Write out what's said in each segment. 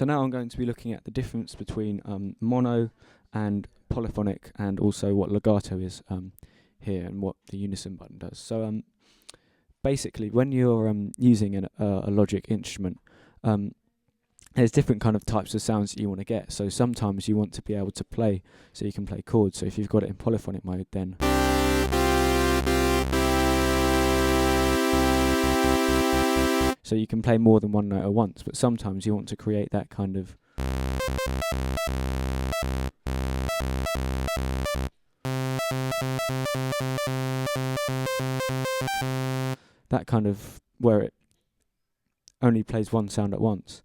So now I'm going to be looking at the difference between mono and polyphonic, and also what legato is here and what the unison button does. So basically, when you're using a Logic instrument, there's different kind of types of sounds that you want to get. So sometimes you want to be able to play, so you can play chords. So if you've got it in polyphonic mode, then so you can play more than one note at once, but sometimes you want to create that kind of where it only plays one sound at once.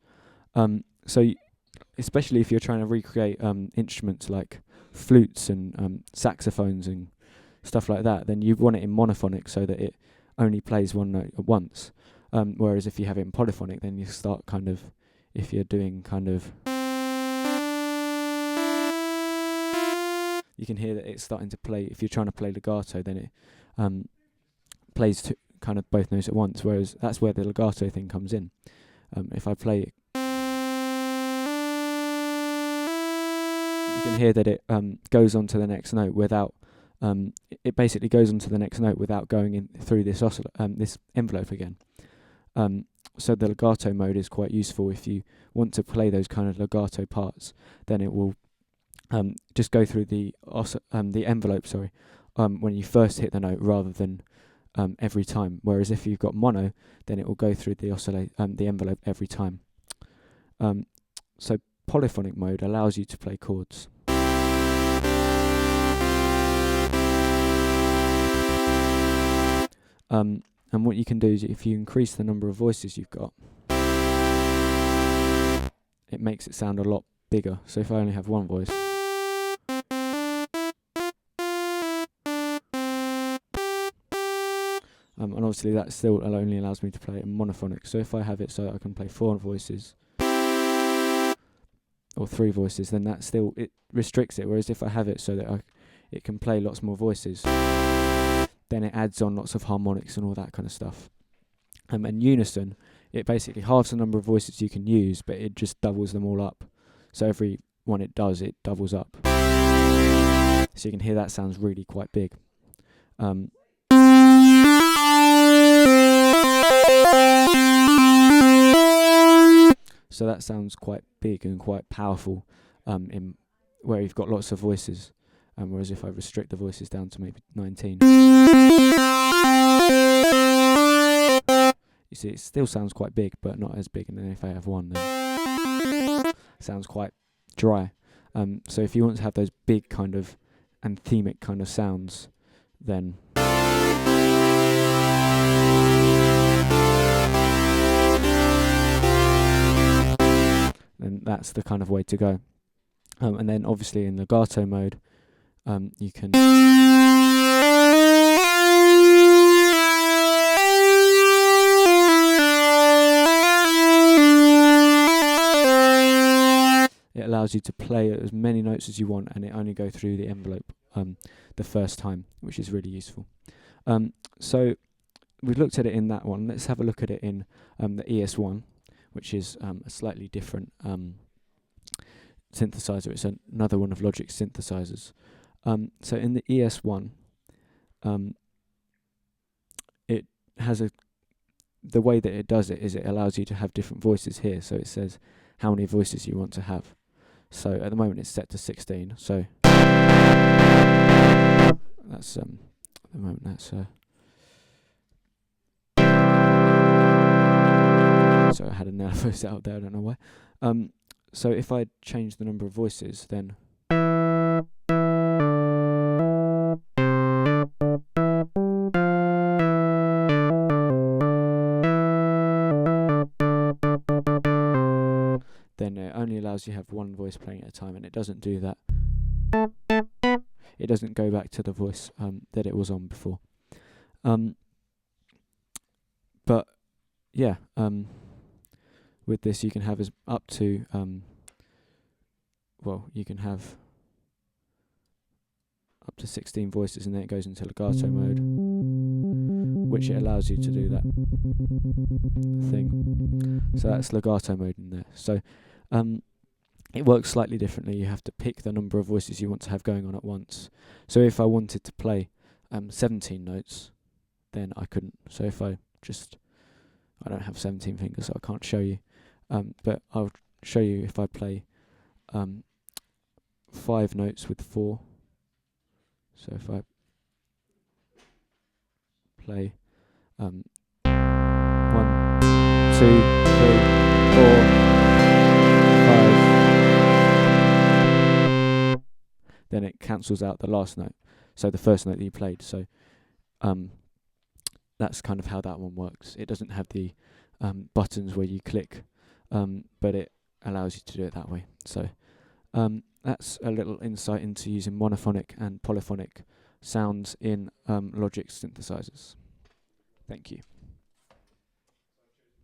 Especially if you're trying to recreate instruments like flutes and saxophones and stuff like that, then you want it in monophonic so that it only plays one note at once. Whereas if you have it in polyphonic, then you start if you're doing you can hear that it's starting to play. If you're trying to play legato, then it plays both notes at once, whereas that's where the legato thing comes in. If I play it, you can hear that it goes on to the next note without it basically goes on to the next note without going in through this this envelope again. So the legato mode is quite useful if you want to play those kind of legato parts. Then it will just go through the envelope, when you first hit the note, rather than every time. Whereas if you've got mono, then it will go through the envelope every time. So polyphonic mode allows you to play chords. And what you can do is, if you increase the number of voices you've got, it makes it sound a lot bigger. So if I only have one voice, and obviously that still only allows me to play it in monophonic. So if I have it so I can play 4 voices or 3 voices, then it restricts it. Whereas if I have it so that it can play lots more voices, then it adds on lots of harmonics and all that kind of stuff. And unison, it basically halves the number of voices you can use, but it just doubles them all up. So every one it does, it doubles up. So you can hear that sounds really quite big. So that sounds quite big and quite powerful in where you've got lots of voices. Whereas if I restrict the voices down to maybe 19, you see it still sounds quite big, but not as big. And then if I have one, then it sounds quite dry. So if you want to have those big kind of anthemic kind of sounds, then that's the kind of way to go. And then obviously in legato mode, you can it allows you to play as many notes as you want, and it only go through the envelope the first time, which is really useful. So we've looked at it in that one. Let's have a look at it in the ES1, which is a slightly different synthesizer. It's another one of Logic's synthesizers. So in the ES1, it has the way that it does it is it allows you to have different voices here. So it says how many voices you want to have. So at the moment it's set to 16. So that's at the moment that's so I had a nerve voice out there. I don't know why. So if I change the number of voices, then it only allows you to have one voice playing at a time, and it doesn't do that. It doesn't go back to the voice that it was on before. But yeah, with this you can have up to you can have up to 16 voices, and then it goes into legato mode, which it allows you to do that thing. So that's legato mode in there. So It works slightly differently. You have to pick the number of voices you want to have going on at once. So if I wanted to play 17 notes, then I couldn't. So if I don't have 17 fingers, so I can't show you. But I'll show you if I play 5 notes with 4. So if I play 1, 2, 3, 4, 5, then it cancels out the last note. So the first note that you played. So that's kind of how that one works. It doesn't have the buttons where you click, but it allows you to do it that way. So that's a little insight into using monophonic and polyphonic sounds in Logic synthesizers. Thank you.